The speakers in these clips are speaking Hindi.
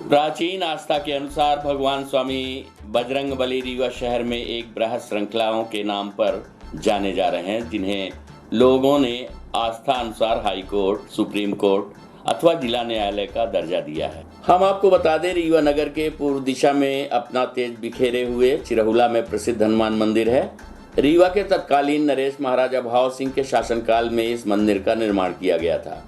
प्राचीन आस्था के अनुसार भगवान स्वामी बजरंगबली रीवा शहर में एक बृहद श्रृंखलाओं के नाम पर जाने जा रहे हैं, जिन्हें लोगों ने आस्था अनुसार हाई कोर्ट, सुप्रीम कोर्ट अथवा जिला न्यायालय का दर्जा दिया है। हम आपको बता दें, रीवा नगर के पूर्व दिशा में अपना तेज बिखेरे हुए चिरहुला में प्रसिद्ध हनुमान मंदिर है। रीवा के तत्कालीन नरेश महाराजा भाव सिंह के शासनकाल में इस मंदिर का निर्माण किया गया था।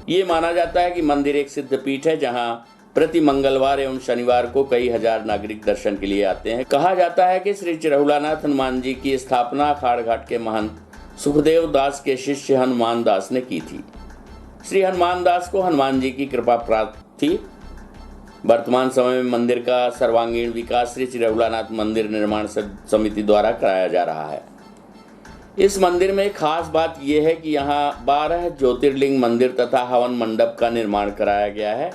ये माना जाता है कि मंदिर एक सिद्ध पीठ है, जहां प्रति मंगलवार एवं शनिवार को कई हजार नागरिक दर्शन के लिए आते हैं। कहा जाता है कि श्री चिरहुलानाथ हनुमान जी की स्थापना अखाड़ घाट के महंत सुखदेव दास के शिष्य हनुमान दास ने की थी। श्री हनुमान दास को हनुमान जी की कृपा प्राप्त थी। वर्तमान समय में मंदिर का सर्वांगीण विकास श्री चिरहुलानाथ मंदिर निर्माण समिति द्वारा कराया जा रहा है। इस मंदिर में खास बात यह है कि यहाँ 12 ज्योतिर्लिंग मंदिर तथा हवन मंडप का निर्माण कराया गया है।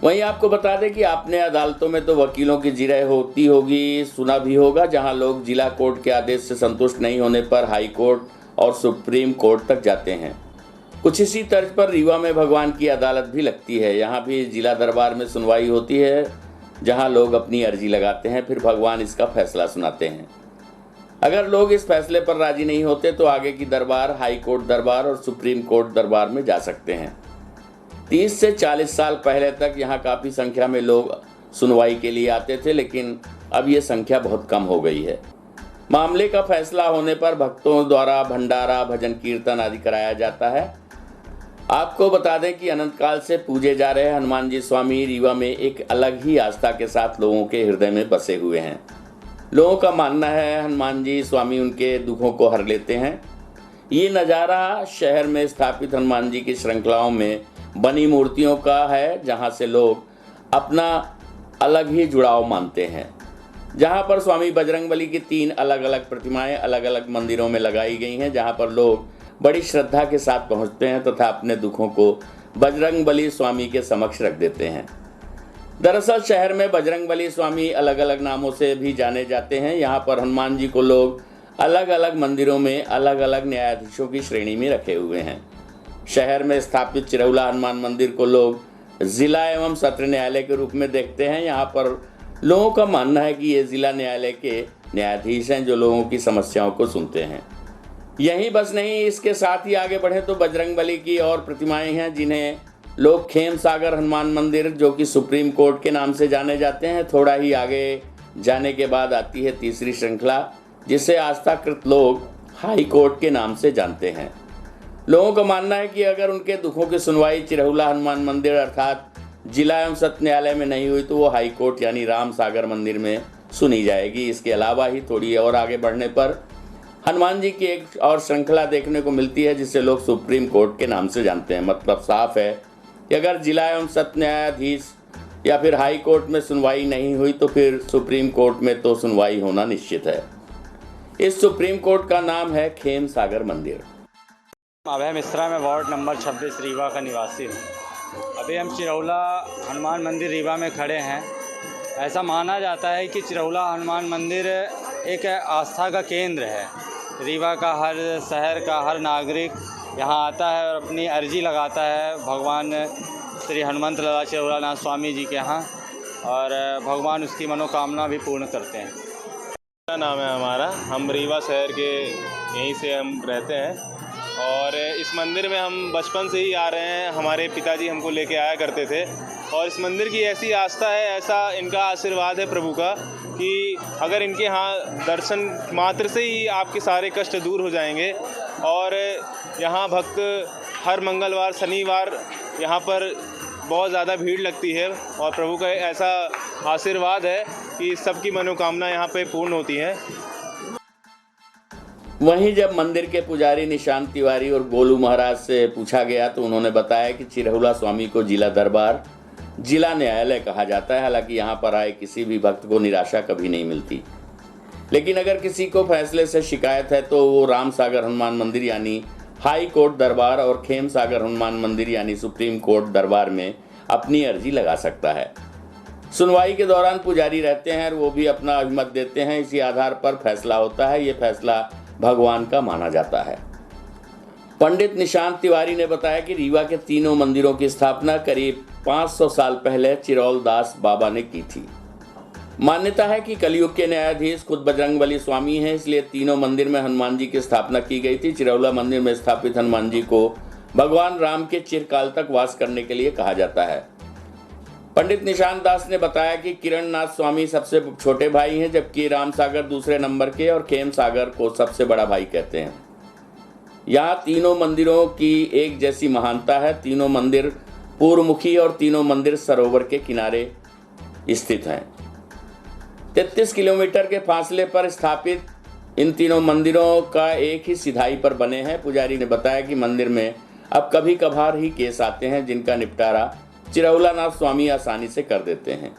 वहीं आपको बता दें कि आपने अदालतों में तो वकीलों की जिरह होती होगी, सुना भी होगा, जहां लोग जिला कोर्ट के आदेश से संतुष्ट नहीं होने पर हाई कोर्ट और सुप्रीम कोर्ट तक जाते हैं। कुछ इसी तर्ज पर रीवा में भगवान की अदालत भी लगती है। यहाँ भी जिला दरबार में सुनवाई होती है, जहाँ लोग अपनी अर्जी लगाते हैं, फिर भगवान इसका फैसला सुनाते हैं। अगर लोग इस फैसले पर राजी नहीं होते तो आगे की दरबार, हाई कोर्ट दरबार और सुप्रीम कोर्ट दरबार में जा सकते हैं। 30 से 40 साल पहले तक यहाँ काफ़ी संख्या में लोग सुनवाई के लिए आते थे, लेकिन अब ये संख्या बहुत कम हो गई है। मामले का फैसला होने पर भक्तों द्वारा भंडारा, भजन कीर्तन आदि कराया जाता है। आपको बता दें कि अनंत काल से पूजे जा रहे हनुमान जी स्वामी रीवा में एक अलग ही आस्था के साथ लोगों के हृदय में बसे हुए हैं। लोगों का मानना है हनुमान जी स्वामी उनके दुखों को हर लेते हैं। ये नज़ारा शहर में स्थापित हनुमान जी की श्रृंखलाओं में बनी मूर्तियों का है, जहां से लोग अपना अलग ही जुड़ाव मानते हैं। जहां पर स्वामी बजरंगबली की 3 अलग अलग प्रतिमाएं अलग अलग मंदिरों में लगाई गई हैं, जहां पर लोग बड़ी श्रद्धा के साथ पहुंचते हैं तथा अपने दुखों को बजरंगबली स्वामी के समक्ष रख देते हैं। दरअसल शहर में बजरंगबली स्वामी अलग अलग नामों से भी जाने जाते हैं। यहाँ पर हनुमान जी को लोग अलग अलग मंदिरों में अलग अलग न्यायाधीशों की श्रेणी में रखे हुए हैं। शहर में स्थापित चिरहुला हनुमान मंदिर को लोग जिला एवं सत्र न्यायालय के रूप में देखते हैं। यहाँ पर लोगों का मानना है कि ये जिला न्यायालय के न्यायाधीश हैं, जो लोगों की समस्याओं को सुनते हैं। यहीं बस नहीं, इसके साथ ही आगे बढ़े तो बजरंगबली की और प्रतिमाएं हैं, जिन्हें लोग खेम सागर हनुमान मंदिर, जो कि सुप्रीम कोर्ट के नाम से जाने जाते हैं। थोड़ा ही आगे जाने के बाद आती है तीसरी श्रृंखला, जिसे आस्थाकृत लोग हाई कोर्ट के नाम से जानते हैं। लोगों का मानना है कि अगर उनके दुखों की सुनवाई चिरहुला हनुमान मंदिर अर्थात जिला एवं सत्र न्यायालय में नहीं हुई तो वो हाई कोर्ट यानी राम सागर मंदिर में सुनी जाएगी। इसके अलावा ही थोड़ी और आगे बढ़ने पर हनुमान जी की एक और श्रृंखला देखने को मिलती है, जिसे लोग सुप्रीम कोर्ट के नाम से जानते हैं। मतलब साफ है कि अगर जिला एवं सत्र न्यायाधीश या फिर हाई कोर्ट में सुनवाई नहीं हुई तो फिर सुप्रीम कोर्ट में तो सुनवाई होना निश्चित है। इस सुप्रीम कोर्ट का नाम है खेम सागर मंदिर। अभय मिश्रा, मैं वार्ड नंबर 26 रीवा का निवासी हूँ। अभी हम चिरहुला हनुमान मंदिर रीवा में खड़े हैं। ऐसा माना जाता है कि चिरहुला हनुमान मंदिर एक आस्था का केंद्र है। रीवा का हर शहर का हर नागरिक यहाँ आता है और अपनी अर्जी लगाता है भगवान श्री हनुमंत लाला चिरहुलानाथ स्वामी जी के यहाँ, और भगवान उसकी मनोकामना भी पूर्ण करते हैं। क्या नाम है हमारा, हम रीवा शहर के यहीं से हम रहते हैं और इस मंदिर में हम बचपन से ही आ रहे हैं। हमारे पिताजी हमको लेके आया करते थे और इस मंदिर की ऐसी आस्था है, ऐसा इनका आशीर्वाद है प्रभु का कि अगर इनके यहाँ दर्शन मात्र से ही आपके सारे कष्ट दूर हो जाएंगे। और यहाँ भक्त हर मंगलवार, शनिवार यहाँ पर बहुत ज़्यादा भीड़ लगती है और प्रभु का ऐसा आशीर्वाद है कि सबकी मनोकामना यहाँ पे पूर्ण होती है। वहीं जब मंदिर के पुजारी निशांत तिवारी और गोलू महाराज से पूछा गया तो उन्होंने बताया कि चिरहुला स्वामी को जिला दरबार, जिला न्यायालय कहा जाता है। हालांकि यहाँ पर आए किसी भी भक्त को निराशा कभी नहीं मिलती, लेकिन अगर किसी को फैसले से शिकायत है तो वो राम सागर हनुमान मंदिर यानी हाई कोर्ट दरबार और खेम सागर हनुमान मंदिर यानी सुप्रीम कोर्ट दरबार में अपनी अर्जी लगा सकता है। सुनवाई के दौरान पुजारी रहते हैं और वो भी अपना अभिमत देते हैं। इसी आधार पर फैसला होता है। ये फैसला भगवान का माना जाता है। पंडित निशांत तिवारी ने बताया कि रीवा के तीनों मंदिरों की स्थापना करीब 500 साल पहले चिरौल दास बाबा ने की थी। मान्यता है कि कलयुग के न्यायाधीश खुद बजरंगबली स्वामी हैं, इसलिए तीनों मंदिर में हनुमान जी की स्थापना की गई थी। चिरौला मंदिर में स्थापित हनुमान जी को भगवान राम के चिरकाल तक वास करने के लिए कहा जाता है। पंडित निशांत दास ने बताया कि किरण नाथ स्वामी सबसे छोटे भाई हैं, जबकि राम सागर दूसरे नंबर के और खेम सागर को सबसे बड़ा भाई कहते हैं। यहाँ तीनों मंदिरों की एक जैसी महानता है। तीनों मंदिर पूर्वमुखी और तीनों मंदिर सरोवर के किनारे स्थित हैं। 33 किलोमीटर के फासले पर स्थापित इन तीनों मंदिरों का एक ही सिधाई पर बने हैं। पुजारी ने बताया कि मंदिर में अब कभी कभार ही केस आते हैं, जिनका निपटारा चिरौलानाथ स्वामी आसानी से कर देते हैं।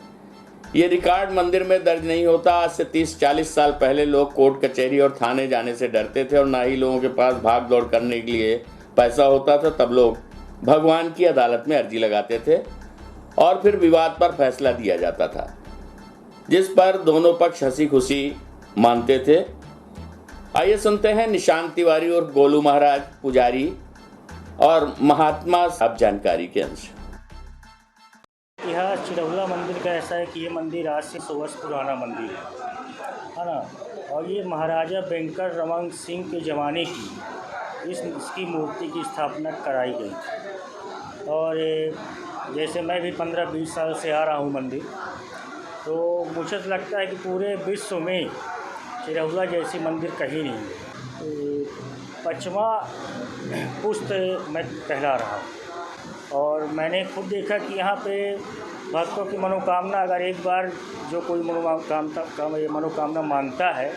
ये रिकॉर्ड मंदिर में दर्ज नहीं होता। आज से 30-40 साल पहले लोग कोर्ट कचहरी और थाने जाने से डरते थे और ना ही लोगों के पास भाग दौड़ करने के लिए पैसा होता था। तब लोग भगवान की अदालत में अर्जी लगाते थे और फिर विवाद पर फैसला दिया जाता था, जिस पर दोनों पक्ष हंसी खुशी मानते थे। आइए सुनते हैं निशांत तिवारी और गोलू महाराज पुजारी और महात्मा साहब जानकारी के अंश। यह चिरौला मंदिर का ऐसा है कि ये मंदिर आज से 100 वर्ष पुराना मंदिर है ना। और ये महाराजा वेंकट रमन सिंह के ज़माने की इसकी मूर्ति की स्थापना कराई गई थी। और जैसे मैं भी 15-20 साल से आ रहा हूँ मंदिर, तो मुझे तो लगता है कि पूरे विश्व में चिरौला जैसी मंदिर कहीं नहीं है। 5वां पुस्त मैं कहला रहा हूँ और मैंने खुद देखा कि यहाँ पे भक्तों की मनोकामना, अगर एक बार जो कोई मनोकामना मानता है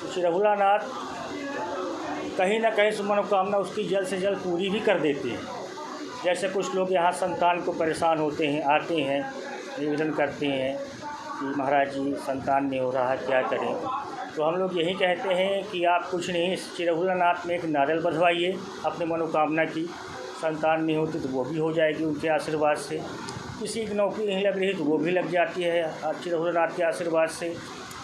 तो चिरौलानाथ कहीं ना कहीं से मनोकामना उसकी जल्द से जल्द पूरी भी कर देते हैं। जैसे कुछ लोग यहाँ संतान को परेशान होते हैं, आते हैं, निवेदन करते हैं कि महाराज जी संतान नहीं हो रहा है, क्या करें। तो हम लोग यही कहते हैं कि आप कुछ नहीं, चिरौलानाथ में एक नारियल बंधवाइए अपने मनोकामना की। संतान नहीं होती तो वो भी हो जाएगी उनके आशीर्वाद से। किसी की नौकरी नहीं लग रही तो वो भी लग जाती है चिरौलानाथ के आशीर्वाद से।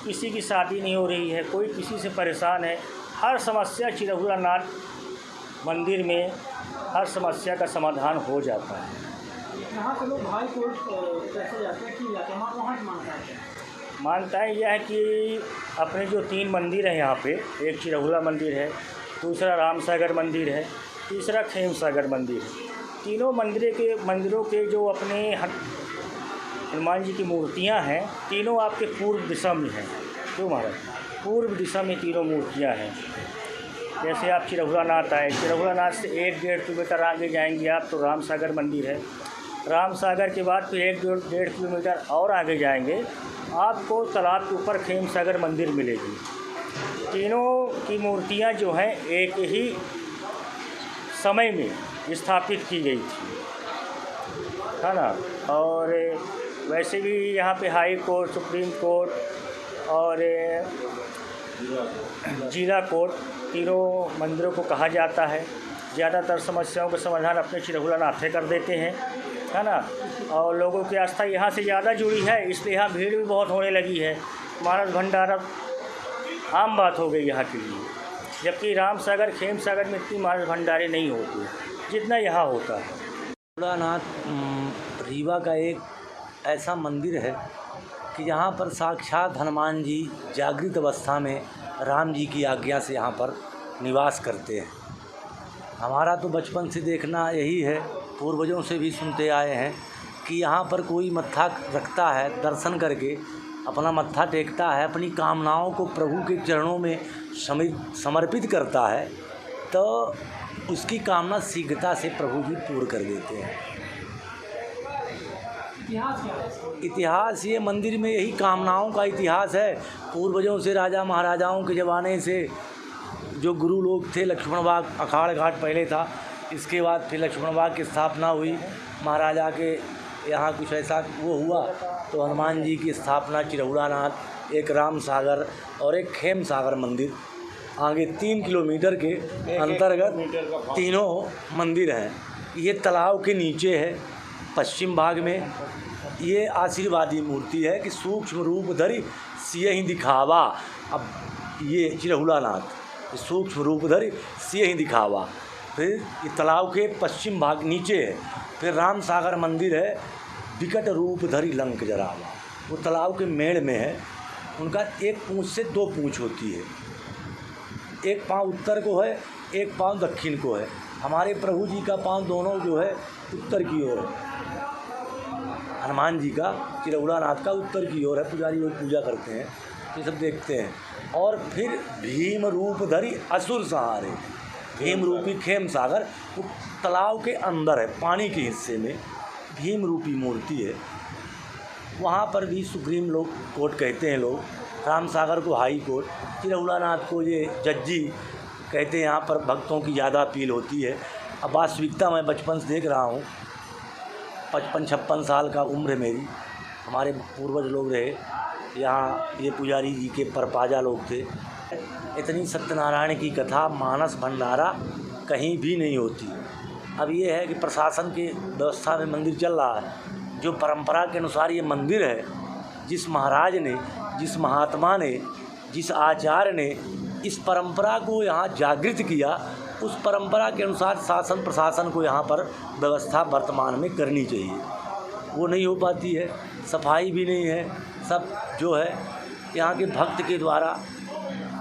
किसी की शादी नहीं हो रही है, कोई किसी से परेशान है, हर समस्या चिरौलानाथ मंदिर में हर समस्या का समाधान हो जाता है। यहाँ के लोग भाई कोर्ट कैसे जाते हैं, क्यों जाते हैं, वहाँ की मानता है? मानताएँ यह है कि अपने जो 3 मंदिर हैं यहाँ पे, एक चिरौला मंदिर है, दूसरा राम सागर मंदिर है, तीसरा खेम सागर मंदिर है। तीनों मंदिरों के जो अपने हनुमान जी की मूर्तियाँ हैं, तीनों आपके पूर्व दिशा में हैं। क्यों महाराज? पूर्व दिशा में तीनों मूर्तियाँ हैं। जैसे आप चिरौलानाथ आए, चिरौलानाथ से 1-1.5 किलोमीटर आगे जाएंगे आप तो राम सागर मंदिर है। राम सागर के बाद फिर 1-1.5 किलोमीटर और आगे जाएंगे, आपको तालाब के ऊपर खेम सागर मंदिर मिलेगी। तीनों की मूर्तियाँ जो हैं एक ही समय में स्थापित की गई थी, है ना। और वैसे भी यहाँ पे हाई कोर्ट, सुप्रीम कोर्ट और जिला कोर्ट, तीनों मंदिरों को कहा जाता है। ज़्यादातर समस्याओं का समाधान अपने चिरौलानाथ कर देते हैं, है ना। और लोगों की आस्था यहाँ से ज़्यादा जुड़ी है, इसलिए यहाँ भीड़ भी बहुत होने लगी है। मानस भंडारा आम बात हो गई यहाँ के लिए, जबकि राम सागर खेम सागर में इतनी मानस भंडारे नहीं होते जितना यहाँ होता है। चिरौलानाथ रीवा का एक ऐसा मंदिर है कि यहाँ पर साक्षात हनुमान जी जागृत अवस्था में राम जी की आज्ञा से यहाँ पर निवास करते हैं। हमारा तो बचपन से देखना यही है, पूर्वजों से भी सुनते आए हैं कि यहाँ पर कोई मत्था रखता है, दर्शन करके अपना मत्था टेकता है, अपनी कामनाओं को प्रभु के चरणों में समर्पित करता है, तो उसकी कामना शीघ्रता से प्रभु जी पूर्ण कर देते हैं। इतिहास ये मंदिर में यही कामनाओं का इतिहास है। पूर्वजों से, राजा महाराजाओं के ज़माने से जो गुरु लोग थे, लक्ष्मण बाग अखाड़ घाट पहले था, इसके बाद फिर लक्ष्मण बाग की स्थापना हुई। महाराजा के यहाँ कुछ ऐसा वो हुआ तो हनुमान जी की स्थापना चिरौलानाथ, एक राम सागर और एक खेम सागर मंदिर, आगे 3 किलोमीटर के अंतर्गत तीनों मंदिर हैं। ये तालाब के नीचे है, पश्चिम भाग में। ये आशीर्वादी मूर्ति है कि सूक्ष्म रूप धरि सियहि दिखावा। अब ये चिरौलानाथ सूक्ष्म रूप धरि सियहि दिखावा, फिर ये तालाब के पश्चिम भाग नीचे है। फिर राम सागर मंदिर है, विकट रूप धरी लंक जरावा, वो तालाब के मेड़ में है। उनका एक पूँछ से दो पूँछ होती है, एक पाँव उत्तर को है, एक पाँव दक्षिण को है। हमारे प्रभु जी का पाँव दोनों जो है उत्तर की ओर है, हनुमान जी का, चिरौला नाथ का उत्तर की ओर है। पुजारी लोग पूजा करते हैं, ये सब देखते हैं। और फिर भीम रूप धरी असुर सहारे, भीम रूपी खेम सागर वो तालाब के अंदर है, पानी के हिस्से में भीम रूपी मूर्ति है। वहाँ पर भी सुप्रीम लोग कोर्ट कहते हैं लोग, राम सागर को हाई कोर्ट, चिरौला नाथ को ये जज्जी कहते हैं। यहाँ पर भक्तों की ज़्यादा अपील होती है। अब वास्तविकता मैं बचपन से देख रहा हूँ, 55-56 साल का उम्र है मेरी। हमारे पूर्वज लोग रहे यहाँ, ये पुजारी जी के परपाजा लोग थे। इतनी सत्यनारायण की कथा मानस भंडारा कहीं भी नहीं होती। अब ये है कि प्रशासन की व्यवस्था में मंदिर चल रहा है, जो परंपरा के अनुसार ये मंदिर है, जिस महाराज ने, जिस महात्मा ने, जिस आचार्य ने इस परंपरा को यहाँ जागृत किया, उस परंपरा के अनुसार शासन प्रशासन को यहाँ पर व्यवस्था वर्तमान में करनी चाहिए। वो नहीं हो पाती है, सफाई भी नहीं है। सब जो है यहाँ के भक्त के द्वारा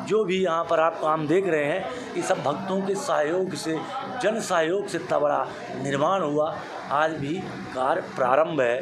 जो भी यहाँ पर आप काम देख रहे हैं, ये सब भक्तों के सहयोग से, जन सहयोग से इतना बड़ा निर्माण हुआ। आज भी कार्य प्रारंभ है।